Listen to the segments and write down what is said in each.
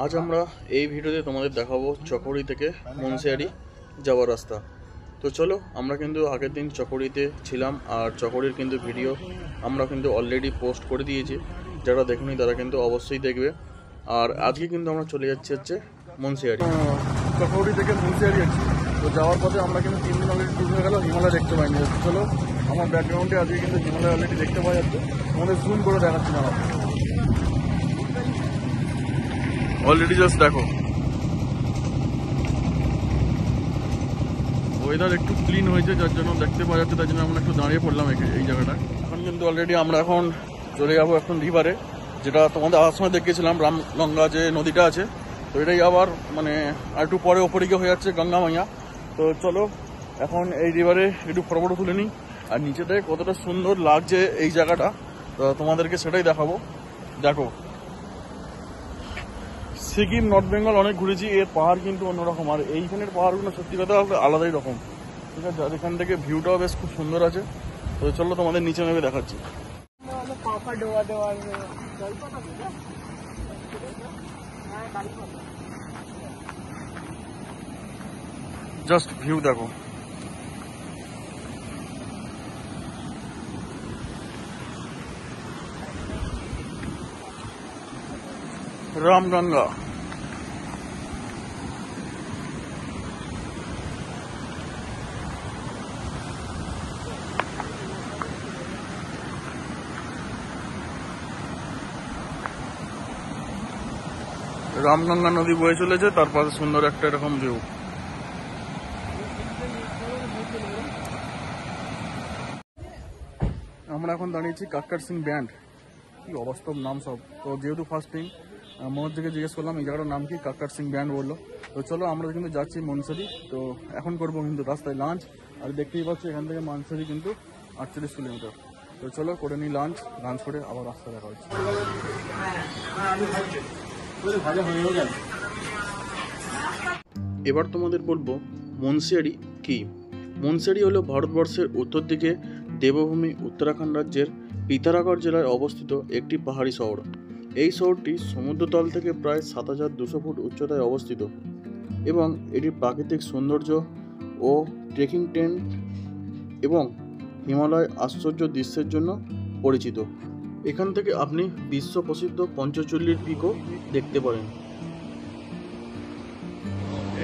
আজ আমরা এই ভিডিওতে তোমাদের দেখাবো চকরি থেকে মুন্সিয়ারি যাওয়ার রাস্তা। তো চলো, আমরা কিন্তু আগের দিন চকরিতে ছিলাম আর চকরির কিন্তু ভিডিও আমরা কিন্তু অলরেডি পোস্ট করে দিয়েছি। যারা দেখুনি তারা কিন্তু অবশ্যই দেখবে। আর আজকে কিন্তু আমরা চলে যাচ্ছি হচ্ছে মুন্সিয়ারি। চকরি থেকে মুন্সিয়ারি যাচ্ছি। তো যাওয়ার পথে আমরা কিন্তু 3 দিন অলরেডি ট্যুর হয়ে গেল, হিমালয় দেখতে পাইনি। চলো, আমার ব্যাকগ্রাউন্ডে আজকে কিন্তু হিমালয় অলরেডি দেখতে পাওয়া যাচ্ছে। আমাদের জুম করে দেখাচ্ছি না, অলরেডি জাস্ট দেখো। ওয়েদার একটু ক্লিন হয়েছে, যার জন্য দেখতে পাওয়া যাচ্ছে, তার জন্য আমরা একটু দাঁড়িয়ে পড়লাম এই জায়গাটা। এখন কিন্তু অলরেডি আমরা এখন চলে যাবো এখন রিভারে, যেটা তোমাদের আসার সময় দেখেছিলাম রামগঙ্গা যে নদীটা আছে। তো এটাই আবার মানে আর একটু পরে ওপরে গিয়ে হয়ে যাচ্ছে গঙ্গা মাইয়া। তো চলো এখন এই রিভারে একটু ফটো তুলে নিই, আর নিচেতে কতটা সুন্দর লাগছে এই জায়গাটা, তো তোমাদেরকে সেটাই দেখাবো। দেখো, সিকিম নর্থ বেঙ্গল অনেক ঘুরেছি, এর পাহাড় কিন্তু অন্যরকম, আর এইখানের পাহাড়গুলো সত্যি কথা আলাদাই রকম। ঠিক আছে, আর এখান থেকে ভিউটাও বেশ খুব সুন্দর আছে। তো চলো তোমাদের নিচে নেমে দেখাচ্ছি। জাস্ট ভিউ দেখো। রামগঙ্গা, রামগঙ্গা নদী বয়ে চলেছে, তার পাশে সুন্দর একটা এরকম ভিউ। আমরা এখন দাঁড়িয়েছি কাক্কর সিং ব্যান্ড। কি অবাস্তব নাম সব। তো যেহেতু ফার্স্ট টাইম মনোজ থেকে জিজ্ঞেস করলাম এই জায়গাটার নাম কি, কাক্কর সিং ব্যান্ড বললো। তো চলো, আমরা কিন্তু যাচ্ছি মুন্সিয়ারি। তো এখন করবো কিন্তু রাস্তায় লাঞ্চ, আর দেখতেই পাচ্ছি এখান থেকে মুন্সিয়ারি কিন্তু 48 কিলোমিটার। তো চলো করে নিই লাঞ্চ করে আবার রাস্তা দেখা হচ্ছে। এবার তোমাদের বলবো মুন্সিয়ারি কি। মুন্সিয়ারি হলো ভারতবর্ষের উত্তর দিকে দেবভূমি উত্তরাখণ্ড রাজ্যের পিথারাগড় জেলায় অবস্থিত একটি পাহাড়ি শহর। এই শহরটি সমুদ্রতল থেকে প্রায় 7200 ফুট উচ্চতায় অবস্থিত এবং এটি প্রাকৃতিক সৌন্দর্য ও ট্রেকিং টেন্ট এবং হিমালয় আশ্চর্য দৃশ্যের জন্য পরিচিত। এখান থেকে আপনি বিশ্ব প্রসিদ্ধ পঞ্চচল্লির পিকও দেখতে পারেন।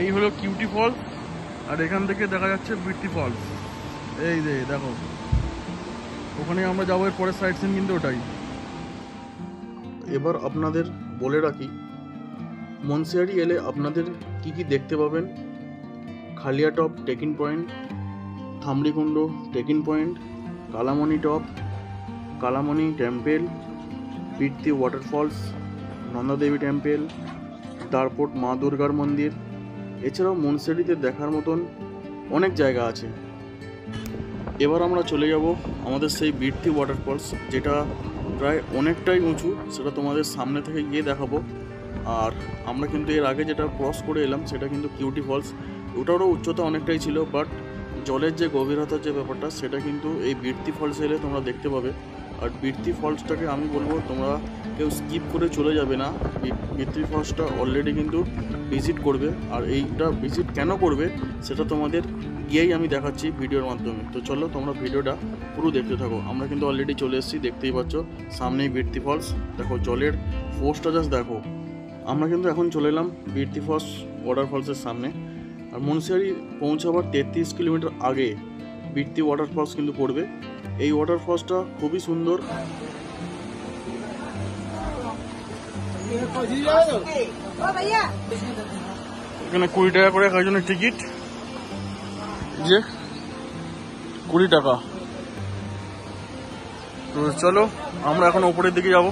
এই হলো কিউটি ফলস, আর এখান থেকে দেখা যাচ্ছে বিট্টি ফলস। এই যে দেখো, ওখানে আমরা যাবো, এর পরের সাইড সিন কিন্তু ওটাই। এবার আপনাদের বলে রাখি, মুন্সিয়ারি এলে আপনাদের কি কি দেখতে পাবেন। Khaliya Top trekking point, Thamri Kund trekking point, Kalamuni top, Kalamuni temple, Birthi waterfalls, Nanda Devi temple, দারপোট মা দুর্গার মন্দির। এছাড়াও মুন্সিয়ারিতে দেখার মতন অনেক জায়গা আছে। এবার আমরা চলে যাব আমাদের সেই বিট্টি ওয়াটারফলস, যেটা প্রায় অনেকটাই উঁচু, সেটা তোমাদের সামনে থেকে গিয়ে দেখাবো। আর আমরা কিন্তু এর আগে যেটা ক্রস করে এলাম সেটা কিন্তু কিউটি ফলস, ওটারও উচ্চতা অনেকটাই ছিল, বাট জলের যে গভীরতার যে ব্যাপারটা সেটা কিন্তু এই বিট্টি ফলস এলে তোমরা দেখতে পাবে। আর বিট্টি ফলসটাকে আমি বলবো তোমরা কেউ স্কিপ করে চলে যাবে না, বিট্টি ফলসটা অলরেডি কিন্তু ভিজিট করবে। আর এইটা ভিজিট কেন করবে সেটা তোমাদের গিয়েই আমি দেখাচ্ছি ভিডিওর মাধ্যমে। তো চলো তোমরা ভিডিওটা পুরো দেখতে থাকো। আমরা কিন্তু অলরেডি চলে এসেছি, দেখতেই পাচ্ছ সামনেই বিট্টি ফলস। দেখো জলের ফোর্সটা জাস্ট দেখো। আমরা কিন্তু এখন চলে এলাম বিট্টি ফলস ওয়াটারফলসের সামনে। আর মুন্সিয়ারি পৌঁছাবার 33 কিলোমিটার আগে বিট্টি ওয়াটারফলস কিন্তু পড়বে। এই ওয়াটারফলসটা খুবই সুন্দর। এখানে 20 টাকা করে একজনের টিকিট, যে 20 টাকা। তো চলো আমরা এখন উপরের দিকে যাব।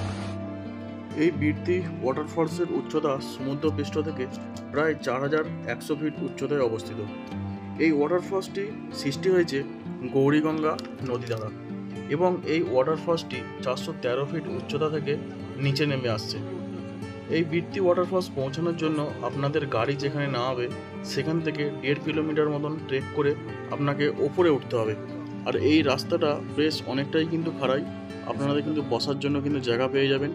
এই বিট্টি ওয়াটারফলসের উচ্চতা সমুদ্রপৃষ্ঠ থেকে প্রায় 4100 ফিট উচ্চতায় অবস্থিত। এই ওয়াটারফলসটি সৃষ্টি হয়েছে গৌরীগঙ্গা নদী দ্বারা এবং এই ওয়াটারফলসটি 413 ফিট উচ্চতা থেকে নিচে নেমে আসছে। এই বিট্টি ওয়াটারফলস পৌঁছানোর জন্য আপনাদের গাড়ি যেখানে নামাবে সেখান থেকে 1.5 কিলোমিটার মতন ট্রেক করে আপনাকে ওপরে উঠতে হবে। আর এই রাস্তাটা বেশ অনেকটাই কিন্তু খাড়াই, আপনারা কিন্তু বসার জন্য কিন্তু জায়গা পেয়ে যাবেন।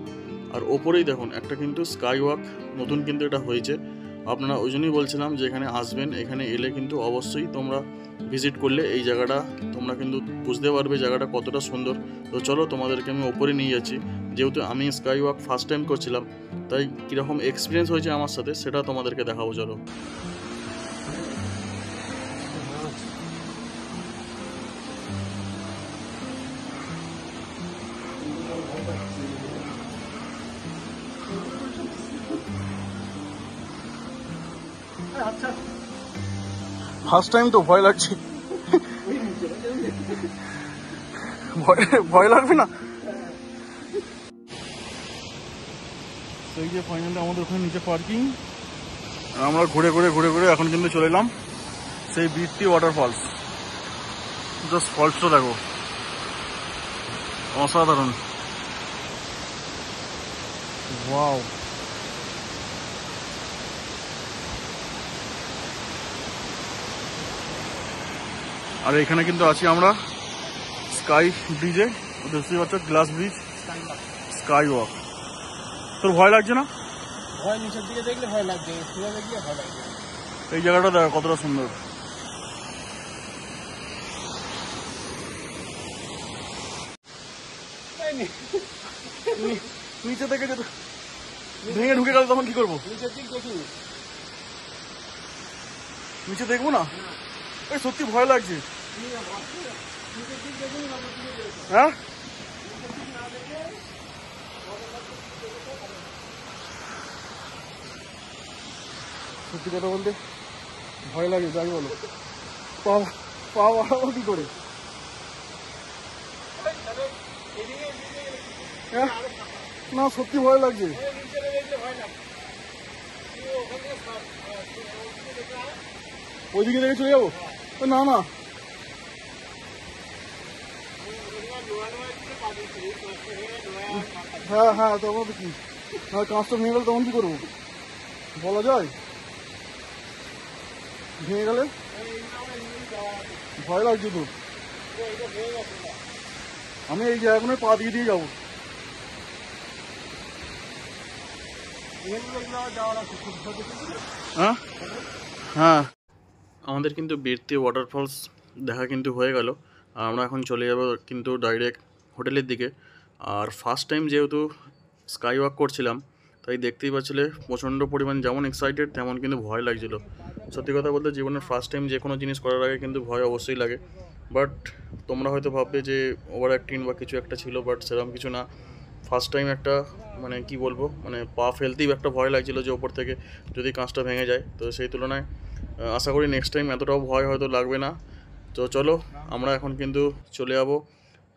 আর ওপরেই দেখুন একটা কিন্তু স্কাই ওয়াক নতুন কিন্তু এটা হয়েছে। আপনারা ওই জন্যই বলছিলাম যে এখানে আসবেন, এখানে এলে কিন্তু অবশ্যই তোমরা ভিজিট করলে এই জায়গাটা তোমরা কিন্তু বুঝতে পারবে জায়গাটা কতটা সুন্দর। তো চলো তোমাদেরকে আমি ওপরে নিয়ে যাচ্ছি, যেহেতু আমি স্কাই ওয়াক ফার্স্ট টাইম করছিলাম তাই কীরকম এক্সপিরিয়েন্স হয়েছে আমার সাথে সেটা তোমাদেরকে দেখাবো। চলো। ফার্স্ট টাইম তো ভয় লাগছে। ভয় লাগবে না? এই যে ফাইনালি আমাদের ওখানে নিচে পার্কিং, আমরা ঘুরে ঘুরে ঘুরে ঘুরে এখন কিন্তু চলে এলাম সেই বৃত্তি ওয়াটারফলস। জাস্ট ফলসটা দেখো, অসাধারণ। ওয়াও, আর এখানে কিন্তু আছি আমরা স্কাই ব্রিজে, দেখতেই পাচ্ছ গ্লাস ব্রিজ, স্কাই ওয়াক। তোর ভয় লাগছে না? ভয় নিচের দিকে দেখলে ভয় লাগবে, শুনে দেখলে ভয় লাগবে। এই জায়গাটা দেখো কতটা সুন্দর। নিচে থেকে যেতে ভেঙে ঢুকে গেল তখন কি করবো? নিচের দিক দেখি, নিচে দেখবো না? এই সত্যি ভয় লাগছে। হ্যাঁ, সত্যি কথা বলতে ভয় লাগে, যাই বলো। পা বাড়াবো কি করে? না সত্যি ভয় লাগছে। ওইদিকে দেখে চলে যাবো? না না, হ্যাঁ হ্যাঁ, তখন কি কাঁচটা ভেঙে গেলে তখন কি করবো বলা যায়? ভেঙে গেলে ভয় লাগছে তো। আমি এই জায়গাগুলোয় পা দিয়ে দিয়ে যাবো। হ্যাঁ হ্যাঁ, আমাদের কিন্তু বীরতি ওয়াটারফলস দেখা কিন্তু হয়ে গেল। আর আমরা এখন চলে যাব কিন্তু ডাইরেক্ট হোটেলের দিকে। আর ফার্স্ট টাইম যেহেতু স্কাই ওয়াক করছিলাম তাই দেখতেই পাচ্ছিলে প্রচণ্ড পরিমাণ যেমন এক্সাইটেড তেমন কিন্তু ভয় লাগছিল। সত্যি কথা বলতে জীবনের ফার্স্ট টাইম যে কোনো জিনিস করার আগে কিন্তু ভয় অবশ্যই লাগে। বাট তোমরা হয়তো ভাববে যে ওভার অ্যাক্টিং বা কিছু একটা ছিল, বাট সেরকম কিছু না। ফার্স্ট টাইম একটা মানে কি বলবো, মানে পা ফেলতেই একটা ভয় লাগছিলো যে ওপর থেকে যদি কাঁচটা ভেঙে যায়। তো সেই তুলনায় আশা করি নেক্সট টাইম এতটাও ভয় হয়তো লাগবে না। তো চলো আমরা এখন কিন্তু চলে যাবো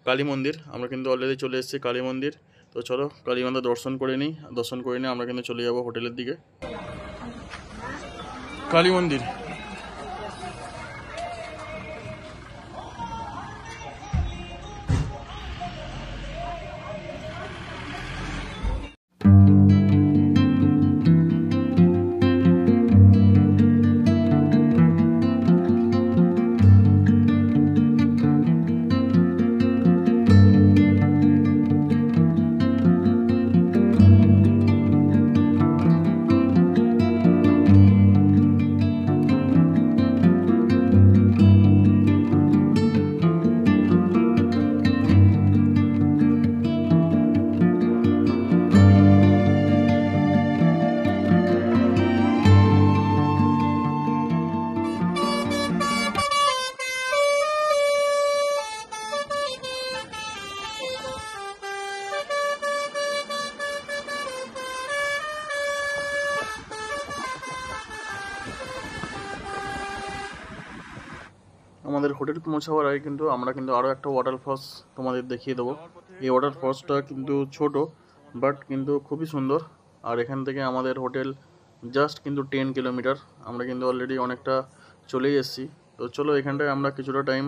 কালী মন্দির। আমরা কিন্তু অলরেডি চলে এসেছি কালী মন্দির। তো চলো কালী মাতা দর্শন করে নিই, দর্শন করে নিয়ে আমরা কিন্তু চলে যাবো হোটেলের দিকে। কালী মন্দির আমাদের হোটেল পৌঁছাবার আগে কিন্তু আমরা কিন্তু আরও একটা ওয়াটারফলস তোমাদের দেখিয়ে দেবো। এই ওয়াটারফলসটা কিন্তু ছোট বাট কিন্তু খুবই সুন্দর। আর এখান থেকে আমাদের হোটেল জাস্ট কিন্তু 10 কিলোমিটার। আমরা কিন্তু অলরেডি অনেকটা চলেই এসেছি। তো চলো এখানটায় আমরা কিছুটা টাইম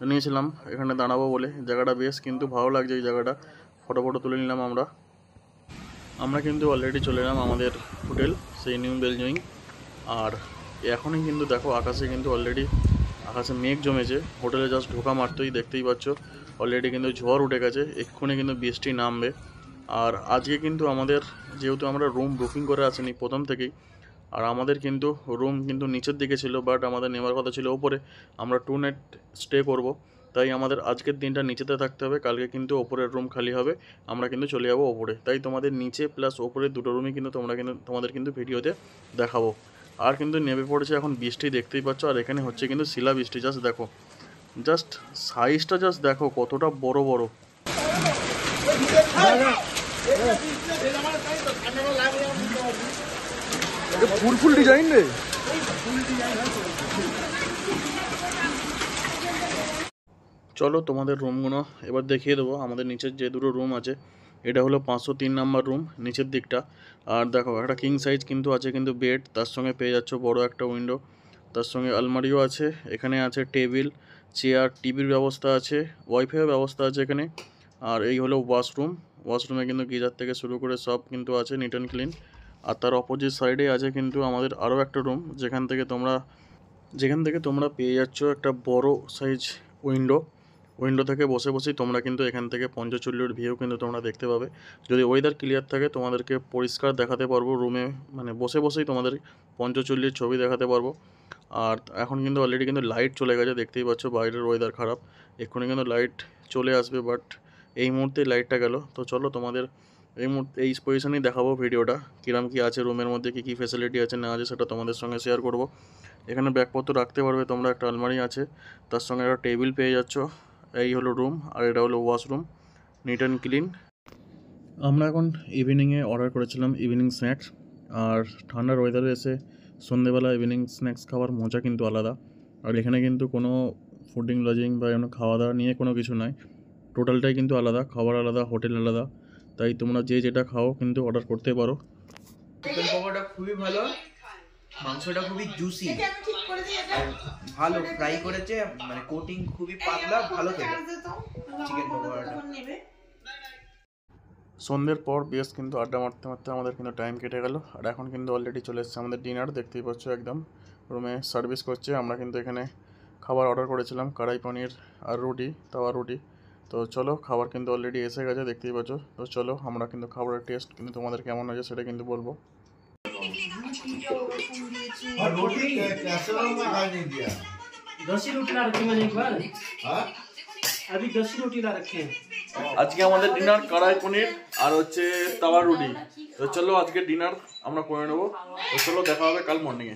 নিয়েছিলাম এখানে দাঁড়াবো বলে। জায়গাটা বেশ কিন্তু ভালো লাগছে, এই জায়গাটা ফটো তুলে নিলাম আমরা কিন্তু অলরেডি চলে এলাম আমাদের হোটেল, সেই নিউ বেলজুইং। আর এখনই কিন্তু দেখো আকাশে কিন্তু অলরেডি আকাশে মেঘ জমেছে। হোটেলে জাস্ট ঢোকা মারতেই দেখতেই পাচ্ছ অলরেডি কিন্তু ঝড় উঠে গেছে, এক্ষুনি কিন্তু বৃষ্টি নামবে। আর আজকে কিন্তু আমাদের যেহেতু আমরা রুম বুকিং করে আসিনি প্রথম থেকেই, আর আমাদের কিন্তু রুম কিন্তু নিচের দিকে ছিল, বাট আমাদের নেওয়ার কথা ছিল ওপরে। আমরা 2 নাইট স্টে করব, তাই আমাদের আজকের দিনটা নিচেতে থাকতে হবে। কালকে কিন্তু ওপরের রুম খালি হবে, আমরা কিন্তু চলে যাবো ওপরে। তাই তোমাদের নিচে প্লাস ওপরের দুটো রুমই কিন্তু তোমাদের কিন্তু ভিডিওতে দেখাবো। আর কিন্তু নেমে পড়েছে এখন বৃষ্টি, দেখতেই পাচ্ছ। আর এখানে হচ্ছে কিন্তু শিলা বৃষ্টি, জাস্ট দেখো, জাস্ট সাইজটা জাস্ট দেখো কতটা বড় বড়। ফুল ফুল ডিজাইন রে। চলো তোমাদের রুমগুলো এবার দেখিয়ে দেবো। আমাদের নিচের যে দুটো রুম আছে, এটা হলো 503 নাম্বার রুম নিচের দিকটা। আর দেখো একটা কিং সাইজ কিন্তু আছে, কিন্তু বেড, তার সঙ্গে পেয়ে যাচ্ছ বড় একটা উইন্ডো, তার সঙ্গে আলমারিও আছে। এখানে আছে টেবিল, চেয়ার, টিভির ব্যবস্থা আছে, ওয়াইফাইয়ের ব্যবস্থা আছে এখানে। আর এই হলো ওয়াশরুম। ওয়াশরুমে কিন্তু গিজার থেকে শুরু করে সব কিন্তু আছে নিট অ্যান্ড ক্লিন। আর তার অপোজিট সাইডে আছে কিন্তু আমাদের আরও একটা রুম, যেখান থেকে তোমরা পেয়ে যাচ্ছ একটা বড় সাইজ উইন্ডো থেকে বসে বসেই তোমরা কিন্তু এখান থেকে পঞ্চচল্লির ভিউ কিন্তু তোমরা দেখতে পাবে। যদি ওয়েদার ক্লিয়ার থাকে তোমাদেরকে পরিষ্কার দেখাতে পারবো রুমে, মানে বসে বসেই তোমাদের পঞ্চচল্লির ছবি দেখাতে পারবো। আর এখন কিন্তু অলরেডি কিন্তু লাইট চলে গেছে, দেখতেই পাচ্ছ বাইরের ওয়েদার খারাপ, এক্ষুনি কিন্তু লাইট চলে আসবে, বাট এই মুহূর্তে লাইটটা গেল। তো চলো তোমাদের এই পজিশনেই দেখাবো ভিডিওটা, কিরম কী আছে রুমের মধ্যে, কী কী ফেসিলিটি আছে না আছে সেটা তোমাদের সঙ্গে শেয়ার করব। এখানে ব্যাগপত্র রাখতে পারবে তোমরা, একটা আলমারি আছে, তার সঙ্গে একটা টেবিল পেয়ে যাচ্ছ। এই হলো রুম, আর এটা হলো ওয়াশরুম, নিট অ্যান্ড ক্লিন। আমরা এখন ইভিনিংয়ে অর্ডার করেছিলাম ইভিনিং স্ন্যাক্স। আর ঠান্ডার ওয়েদারে এসে সন্ধ্যেবেলা ইভিনিং স্ন্যাক্স খাওয়ার মজা কিন্তু আলাদা। আর এখানে কিন্তু কোনো ফুডিং লজিং বা এমন খাওয়া দাওয়া নিয়ে কোনো কিছু নয়, টোটালটাই কিন্তু আলাদা, খাবার আলাদা, হোটেল আলাদা। তাই তোমরা যে যেটা খাও কিন্তু অর্ডার করতে পারো। চিকেন পকোড়া খুবই ভালো, মাংসটা খুবই জুসি, ভালো ফ্রাই করেছে, মানে কোটিং খুবই পাতলা, ভালো খেতে চিকেন পকোড়াটা। সন্ধ্যের পর বেশ কিন্তু আড্ডা মারতে মারতে আমাদের কিন্তু টাইম কেটে গেল। আর এখন কিন্তু অলরেডি চলে এসেছে আমাদের ডিনার, দেখতেই পাচ্ছ একদম রুমে সার্ভিস করছে। আমরা কিন্তু এখানে খাবার অর্ডার করেছিলাম, কড়াই পনির আর রুটি, তাওয়া রুটি। তো চলো খাবার কিন্তু অলরেডি এসে গেছে, দেখতেই পাচ্ছ। তো চলো আমরা কিন্তু খাবারের টেস্ট কিন্তু তোমাদের কেমন হয়েছে সেটা কিন্তু বলবো। और रोटी कैसरोल में खा नहीं दिया। 10 ही रोटी ला रखे मैंने एक बार। हाँ? अभी 10 ही रोटी ला रखे हैं। আজকে আমাদের ডিনার কড়াই পনির আর হচ্ছে তাওয়া রুটি। তো চলো আজকে ডিনার আমরা করে নেবো। তো চলো দেখা হবে কাল মর্নিংয়ে।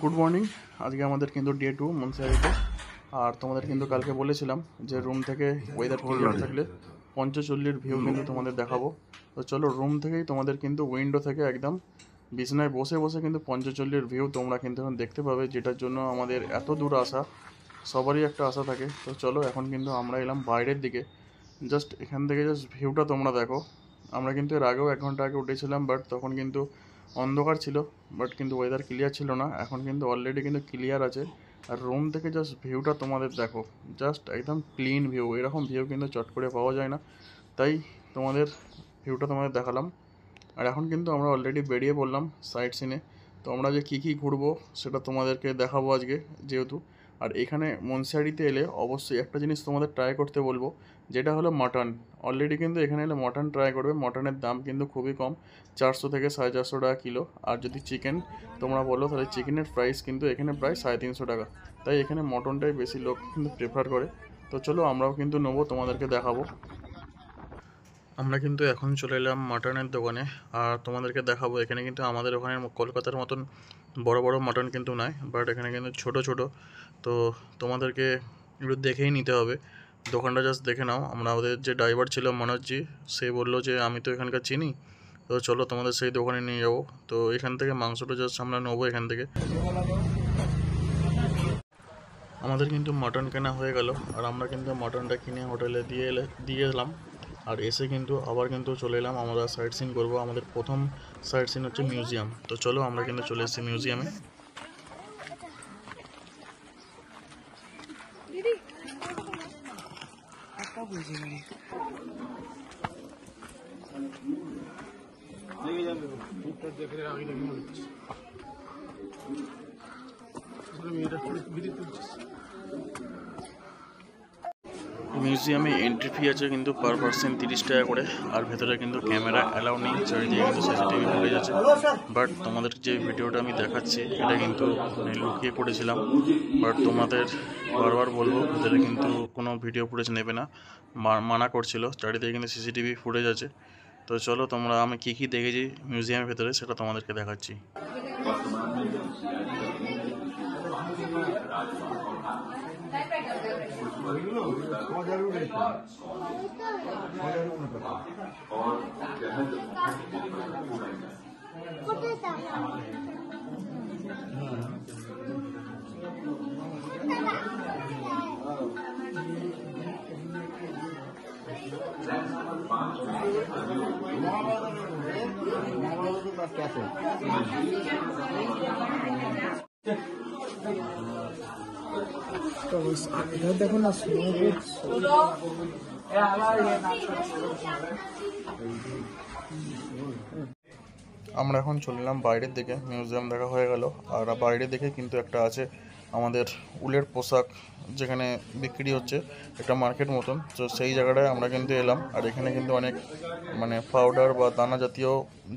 গুড মর্নিং, আজকে আমাদের কিন্তু ডে 2 মুন্সিয়ারিতে। আর তোমাদের কিন্তু কালকে বলেছিলাম যে রুম থেকে ওয়েদার ক্লিয়ার থাকলে পঞ্চচল্লির ভিউ কিন্তু তোমাদের দেখাবো। তো চলো রুম থেকেই তোমাদের কিন্তু উইন্ডো থেকে একদম বিছানায় বসে বসে কিন্তু পঞ্চচল্লির ভিউ তোমরা কিন্তু এখন দেখতে পাবে, যেটার জন্য আমাদের এত দূর আসা, সবারই একটা আশা থাকে। তো চলো এখন কিন্তু আমরা এলাম বাইরের দিকে, জাস্ট এখান থেকে জাস্ট ভিউটা তোমরা দেখো। আমরা কিন্তু এর আগেও 1 ঘন্টা আগে উঠেছিলাম, বাট তখন কিন্তু অন্ধকার ছিল, বাট কিন্তু ওয়েদার ক্লিয়ার ছিল না। এখন কিন্তু অলরেডি কিন্তু ক্লিয়ার আছে। আর রুম থেকে জাস্ট ভিউটা তোমাদের দেখো, জাস্ট একদম ক্লিন ভিউ, এরকম ভিউ কিন্তু চট করে পাওয়া যায় না, তাই তোমাদের ভিউটা তোমাদের দেখালাম। আর এখন কিন্তু আমরা অলরেডি বেরিয়ে পড়লাম সাইট সিনে। তো আমরা যে কী কী ঘুরবো সেটা তোমাদেরকে দেখাবো আজকে যেহেতু। আর এখানে মুন্সিয়ারিতে এলে অবশ্যই একটা জিনিস তোমাদের ট্রাই করতে বলবো, যেটা হলো মাটন। অলরেডি কিন্তু এখানে এলে মাটন ট্রাই করবে, মাটনের দাম কিন্তু খুবই কম, 400 থেকে 450 টাকা কিলো। আর যদি চিকেন তোমরা বলো তাহলে চিকেনের প্রাইস কিন্তু এখানে প্রায় 350 টাকা। তাই এখানে মটনটাই বেশি লোক কিন্তু প্রেফার করে। তো চলো আমরাও কিন্তু নেবো, তোমাদেরকে দেখাবো। আমরা কিন্তু এখন চলে এলাম মাটনের দোকানে, আর তোমাদেরকে দেখাবো। এখানে কিন্তু আমাদের ওখানে কলকাতার মতন বড় বড় মাটন কিন্তু নয়, বাট এখানে কিন্তু ছোট ছোট। তো তোমাদেরকে একটু দেখেই নিতে হবে, দোকানটা জাস্ট দেখে নাও। আমরা ওদের যে ড্রাইভার ছিল মনোজজি, সে বললো যে আমি তো এখানকার চিনি, তো চলো তোমাদের সেই দোকানে নিয়ে যাবো। তো এখান থেকে মাংসটা জাস্ট আমরা নেবো এখান থেকে। আমাদের কিন্তু মাটন কেনা হয়ে গেল, আর আমরা কিন্তু মাটনটা কিনে হোটেলে দিয়ে এলাম। আর এসে কিন্তু আবার কিন্তু চলে এলাম, আমরা সাইট সিন করবো। আমাদের প্রথম সাইট সিন হচ্ছে মিউজিয়াম। তো চলো আমরা কিন্তু চলে এসেছি মিউজিয়ামে। মিউজিয়ামে এন্ট্রি ফি আছে কিন্তু পার পার্সন 30 টাকা করে, আর ভেতরে কিন্তু ক্যামেরা অ্যালাউ নেই, চারিদিকে কিন্তু সিসিটিভি ফুটেজ আছে। বাট তোমাদের যে ভিডিওটা আমি দেখাচ্ছি এটা কিন্তু লুকিয়ে করেছিলাম, বাট তোমাদের বারবার বলবো ভেতরে কিন্তু কোনো ভিডিও ফুটেজ নেবে না, মানা করছিল। চারিদিকে কিন্তু সিসিটিভি ফুটেজ আছে। তো চলো তোমরা আমি কী কী দেখেছি মিউজিয়ামের ভেতরে সেটা তোমাদেরকে দেখাচ্ছি। দেখো না আমরা এখন চললাম বাইরের দিকে। মিউজিয়াম দেখা হয়ে গেল, আর বাইরে দেখে কিন্তু একটা আছে আমাদের উলের পোশাক যেখানে বিক্রি হচ্ছে, একটা মার্কেট মতন। তো সেই জায়গাটায় আমরা কিন্তু এলাম, আর এখানে কিন্তু অনেক মানে পাউডার বা দানা জাতীয়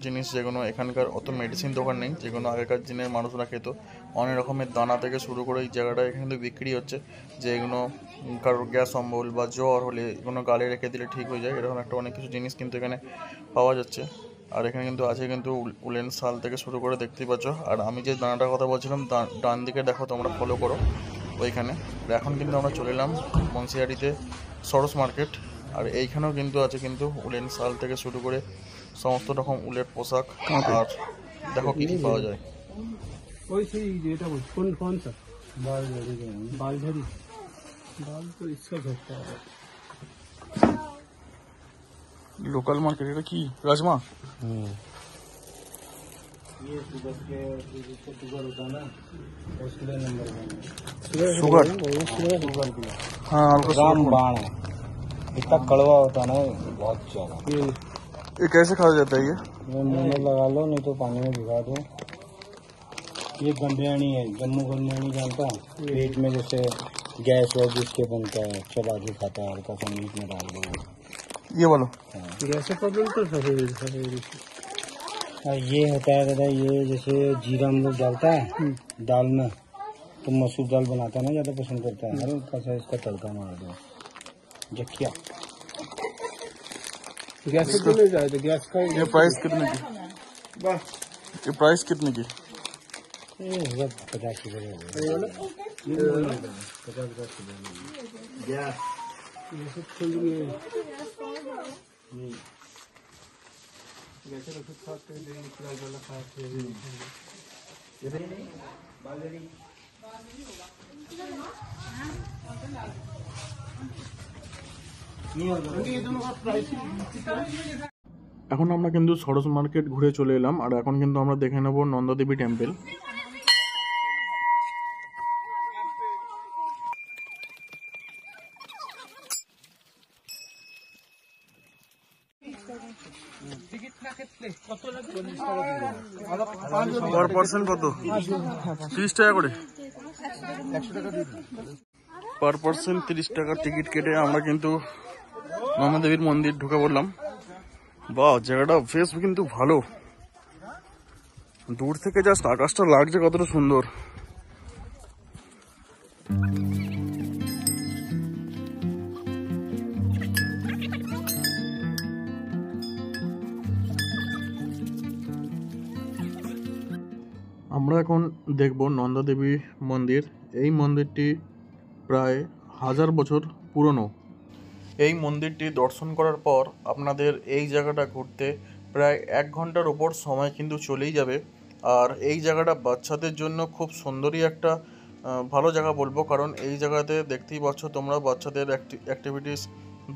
জিনিস, যেগুলো এখানকার অত মেডিসিন দোকান নেই, যেগুলো আগেকার দিনের মানুষরা খেত। অনেক রকমের দানা থেকে শুরু করে এই জায়গাটায় এখানে কিন্তু বিক্রি হচ্ছে, যে এগুলো কারোর গ্যাস অম্বল বা জ্বর হলে এগুলো গালে রেখে দিলে ঠিক হয়ে যায়, এরকম একটা অনেক কিছু জিনিস কিন্তু এখানে পাওয়া যাচ্ছে। আর এখানে কিন্তু আছে কিন্তু উলেন শাল থেকে শুরু করে দেখতেই পাচ্ছ। আর আমি যে দানাটার কথা বলছিলাম ডান দিকে দেখো, তোমরা ফলো করো ওইখানে। এখন কিন্তু আমরা চলে এলাম মুন্সিয়ারিতে সরস মার্কেট, আর এইখানেও কিন্তু আছে কিন্তু উলেন শাল থেকে শুরু করে সমস্ত রকম উলের পোশাক। আর দেখো কি কি পাওয়া যায়। ওই সেই যেটা বলছি কোন স্যার बाल तो इसका घटता है। লোকাল মার্কেট এটা কি রাজমা? ये शुगर के शुगर होता है ना, उसके लिए नंबर शुगर शुगर के लिए हाँ रामबाण है, इतना कड़वा होता है ना बहुत ज्यादा। ये कैसे खाया जाता है? ये मुंह में लगा लो, नहीं तो पानी में भिगा दो। ये गंभीरणी है, जम्मू गंभीरणी जानता है, पेट में जैसे गैस वैस जिसके बनता है, चबा के खाता है, हल्का सा मीट में डाल दो। ये बोलो गैस प्रॉब्लम तो सफेद ये होता है दादा, ये जैसे जीरा हम लोग डालता है दाल में, तो मसूर दाल बनाता है ना, ज्यादा पसंद करता है, हल्का सा इसका तड़का मार दो जखिया। गैस तो नहीं जाए तो गैस का ये प्राइस कितने की? ये प्राइस कितने की? 50 रुपये এখন আমরা কিন্তু সরস মার্কেট ঘুরে চলে এলাম, আর এখন কিন্তু আমরা দেখে নেব নন্দাদেবী টেম্পল। पर पर्सन কত? 30 টাকা করে। पर पर्सन 30 টাকা টিকিট কেটে আমরা কিন্তু নন্দাদেবীর মন্দির ঢুকে পড়লাম। বাহ, জায়গাটা বেশ কিন্তু ভালো, দূর থেকে জাস্ট আকাশটা লাগছে কতটা সুন্দর। আমরা এখন দেখব নন্দাদেবী মন্দির। এই মন্দিরটি প্রায় 1000 বছর পুরনো। এই মন্দিরটি দর্শন করার পর আপনাদের এই জায়গাটা ঘুরতে প্রায় 1 ঘন্টার ওপর সময় কিন্তু চলেই যাবে। আর এই জায়গাটা বাচ্চাদের জন্য খুব সুন্দরই একটা ভালো জায়গা বলবো, কারণ এই জায়গাতে দেখতেই পাচ্ছ তোমরা বাচ্চাদের অ্যাক্টিভিটিস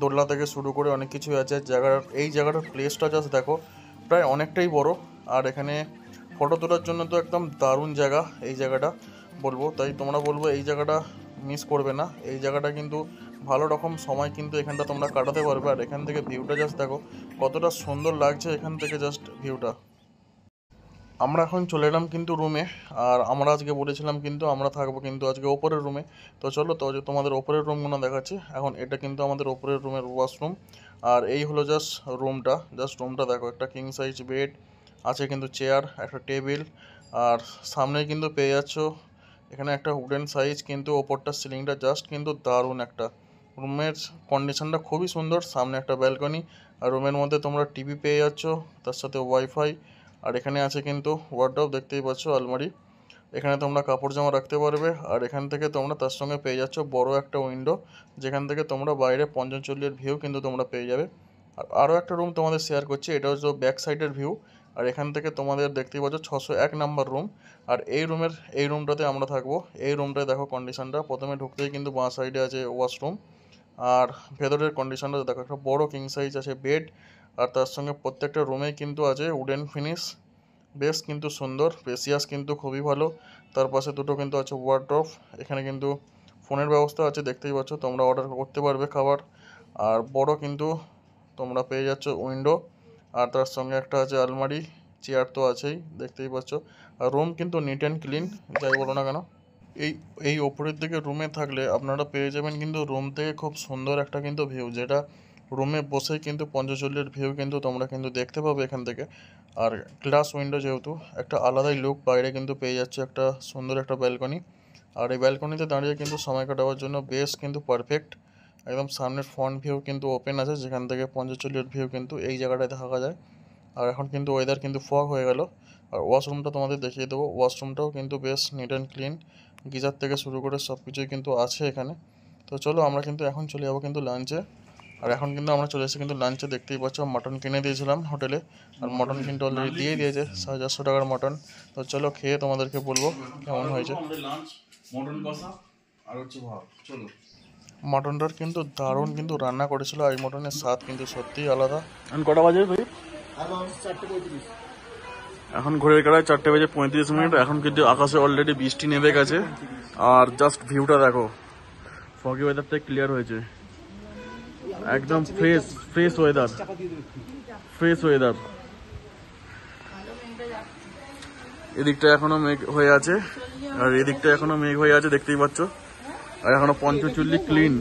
দোলনা থেকে শুরু করে অনেক কিছুই আছে। এই জায়গাটার প্লেসটা জাস্ট দেখো, প্রায় অনেকটাই বড়। আর এখানে ফটো তোলার জন্য তো একদম দারুণ জায়গা এই জায়গাটা বলবো, তাই তোমরা বলবো এই জায়গাটা মিস করবে না। এই জায়গাটা কিন্তু ভালো রকম সময় কিন্তু এখানটা তোমরা কাটাতে পারবে। আর এখান থেকে ভিউটা জাস্ট দেখো কতটা সুন্দর লাগছে, এখান থেকে জাস্ট ভিউটা। আমরা এখন চলে এলাম কিন্তু রুমে। আর আমরা আজকে বলেছিলাম কিন্তু আমরা থাকবো কিন্তু আজকে ওপরের রুমে। তো চলো তো যে তোমাদের ওপরের রুমগুলো দেখাচ্ছি। এখন এটা কিন্তু আমাদের ওপরের রুমের ওয়াশরুম। আর এই হলো জাস্ট রুমটা দেখো, একটা কিং সাইজ বেড আছে, কিন্তু চেয়ার, একটা টেবিল, আর সামনে কিন্তু পেয়ে যাচ্ছ এখানে একটা উডেন সাইজ, কিন্তু ওপরটা সিলিংটা জাস্ট কিন্তু দারুণ একটা। রুমের কন্ডিশনটা খুবই সুন্দর। সামনে একটা ব্যালকনি, আর রুমের মধ্যে তোমরা টিভি পেয়ে যাচ্ছ, তার সাথে ওয়াইফাই। আর এখানে আছে কিন্তু ওয়ার্ডরোব, দেখতেই পাচ্ছ, আলমারি। এখানে তোমরা কাপড় জামা রাখতে পারবে। আর এখান থেকে তোমরা তার সঙ্গে পেয়ে যাচ্ছ বড় একটা উইন্ডো, যেখান থেকে তোমরা বাইরে পঞ্চনচল্লির ভিউ কিন্তু তোমরা পেয়ে যাবে। আর আরও একটা রুম তোমাদের শেয়ার করছি, এটা হচ্ছে ব্যাক সাইডের ভিউ। আর এখান থেকে তোমাদের দেখতেই পাচ্ছ 601 নাম্বার রুম। আর এই রুমটাতে আমরা থাকবো। এই রুমটায় দেখো কন্ডিশনটা, প্রথমে ঢুকতেই কিন্তু বাঁ সাইডে আছে ওয়াশরুম। আর ভেতরের কন্ডিশনটা দেখো, একটা বড় কিং সাইজ আছে বেড। আর তার সঙ্গে প্রত্যেকটা রুমেই কিন্তু আছে উডেন ফিনিশ, বেশ কিন্তু সুন্দর, স্পেসিয়াস কিন্তু খুবই ভালো। তার পাশে দুটো কিন্তু আছে ওয়ার্ডরোব। এখানে কিন্তু ফোনের ব্যবস্থা আছে, দেখতেই পাচ্ছ, তোমরা অর্ডার করতে পারবে খাবার। আর বড় কিন্তু তোমরা পেয়ে যাচ্ছ উইন্ডো, আর তার সঙ্গে একটা আছে আলমারি, চেয়ার তো আছেই, দেখতেই পাচ্ছ। আর রুম কিন্তু নিট অ্যান্ড ক্লিন, যাই বলো না কেন। এই ওপরের দিকে রুমে থাকলে আপনারা পেয়ে যাবেন কিন্তু রুম থেকে খুব সুন্দর একটা কিন্তু ভিউ, যেটা রুমে বসেই কিন্তু পঞ্চচল্লির ভিউ কিন্তু তোমরা কিন্তু দেখতে পাবে এখান থেকে। আর গ্লাস উইন্ডো যেহেতু, একটা আলাদাই লুক, বাইরে কিন্তু পেয়ে যাচ্ছে একটা সুন্দর একটা ব্যালকনি। আর এই ব্যালকনিতে দাঁড়িয়ে কিন্তু সময় কাটাবার জন্য বেশ কিন্তু পারফেক্ট। একদম সামনের ফ্রন্ট ভিউ কিন্তু ওপেন আছে, যেখান থেকে পঞ্চচল্লির ভিউ কিন্তু এই জায়গাটায় দেখা যায়। আর এখন কিন্তু ওয়েদার কিন্তু ফগ হয়ে গেল। আর ওয়াশরুমটা তোমাদের দেখিয়ে দেবো। ওয়াশরুমটাও কিন্তু বেশ নিট অ্যান্ড ক্লিন, গিজার থেকে শুরু করে সব কিছুই কিন্তু আছে এখানে। তো চলো আমরা কিন্তু এখন চলে যাবো কিন্তু লাঞ্চে। আর এখন কিন্তু আমরা চলে এসেছি কিন্তু লাঞ্চে, দেখতেই পাচ্ছ মাটন কিনে দিয়েছিলাম হোটেলে। আর মটন কিন্তু অলরেডি দিয়ে দিয়েছে 450 টাকার মটন। তো চলো খেয়ে তোমাদেরকে বলবো কেমন হয়েছে। মটন কষা আর হচ্ছে ভাত। চলো, মটনটার কিন্তু দারুণ কিন্তু রান্না করেছিল। আর এই মটনের স্বাদ কিন্তু সত্যিই আলাদা। এখন কটা বাজে ভাই? এখন ঘড়ির কাটায় 4:35। এখন কিন্তু আকাশে অলরেডি বৃষ্টি নেমে গেছে। আর জাস্ট ভিউটা দেখো, ফগি ওয়েদারটা ক্লিয়ার হয়েছে, একদম ফ্রেশ ওয়েদার। এদিকটা এখনো মেঘ হয়ে আছে, আর এদিকটা এখনো মেঘ হয়ে আছে, দেখতেই পাচ্ছ। আর এখনো পঞ্চচল্লি ক্লিন,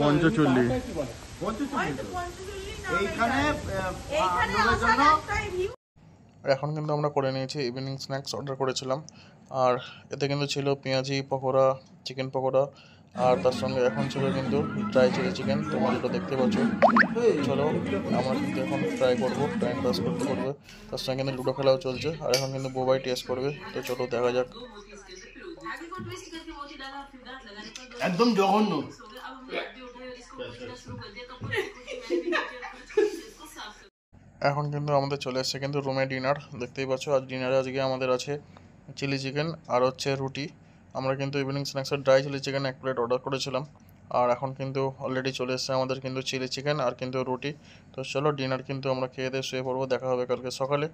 পঞ্চচল্লি। আর এখন কিন্তু আমরা করে নিয়েছি ইভিনিং স্ন্যাক্স, অর্ডার করেছিলাম। আর এতে কিন্তু ছিল পেঁয়াজি পকোড়া, চিকেন পকোড়া, আর তার সঙ্গে এখন ছিল কিন্তু ড্রাই চিলি চিকেন, তোমরা যেটা দেখতে পাচ্ছ। চলো আমরা কিন্তু এখন ট্রাই করবো, টাইম পাস করতে করবে। তার সঙ্গে কিন্তু লুডো খেলাও চলছে। আর এখন কিন্তু বোবাই টেস্ট করবে। তো চলো দেখা যাক। একদম জঘন্য। এখন কিন্তু আমাদের চলে এসছে কিন্তু রুমে ডিনার, দেখতেই পাচ্ছ। আর ডিনারে আজকে আমাদের আছে চিলি চিকেন আর হচ্ছে রুটি। আমরা কিন্তু ইভিনিং স্ন্যাক্সের dry chilli chicken 1 plate order করেছিলাম। আর এখন কিন্তু অলরেডি চলে এসছে আমাদের কিন্তু চিলি চিকেন আর কিন্তু রুটি। তো চলো ডিনার কিন্তু আমরা খেয়ে দিয়ে শুয়ে পড়বো, দেখা হবে কালকে সকালে।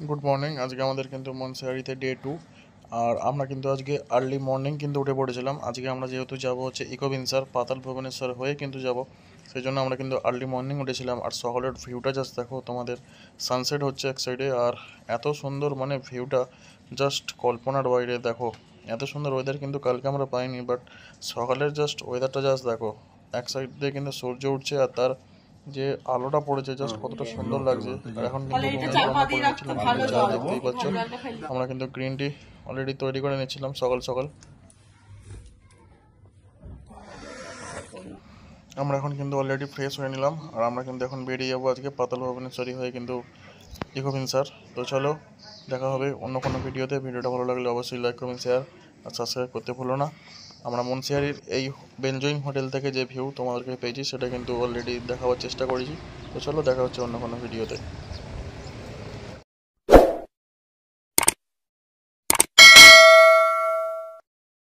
Good morning. আজকে আমাদের কিন্তু মনসিয়ারিতে ডে 2। আর আমরা কিন্তু আজকে আর্লি মর্নিং কিন্তু উঠে পড়েছিলাম। আজকে আমরা যেহেতু যাব হচ্ছে ইকোভিনসার, পাতাল ভুবনেশ্বর হয়ে কিন্তু যাব, সেই জন্য আমরা কিন্তু আর্লি মর্নিং উঠেছিলাম। আর সকালের ভিউটা জাস্ট দেখো, তোমাদের সানসেট হচ্ছে এক সাইডে, আর এত সুন্দর মানে ভিউটা জাস্ট কল্পনার বাইরে। দেখো এত সুন্দর ওয়েদার কিন্তু কালকে আমরা পাইনি, বাট সকালের জাস্ট ওয়েদারটা জাস্ট দেখো, এক সাইড দিয়ে কিন্তু সূর্য উঠছে আর তার যে আলোটা পড়েছে জাস্ট কতটা সুন্দর লাগছে। আর এখন কিন্তু দেখতেই পাচ্ছ, আমরা কিন্তু গ্রিন টি অলরেডি তৈরি করে নিচ্ছিলাম সকাল সকাল। আমরা এখন কিন্তু অলরেডি ফ্রেশ হয়ে নিলাম। আর আমরা কিন্তু এখন বেরিয়ে যাবো আজকে পাতাল ভুবনেশ্বরী হয়ে কিন্তু ইকোভিনসার। তো চলো দেখা হবে অন্য কোনো ভিডিওতে। ভিডিওটা ভালো লাগলে অবশ্যই লাইক করবেন, শেয়ার আর সাবস্ক্রাইব করতে ভুলো না। আমরা মনসিয়ারির এই বেনজয়িং হোটেল থেকে যে ভিউ তোমাদেরকে পেয়েছি সেটা কিন্তু অলরেডি দেখাবার চেষ্টা করেছি। তো চলো দেখা হচ্ছে অন্য কোনো ভিডিওতে।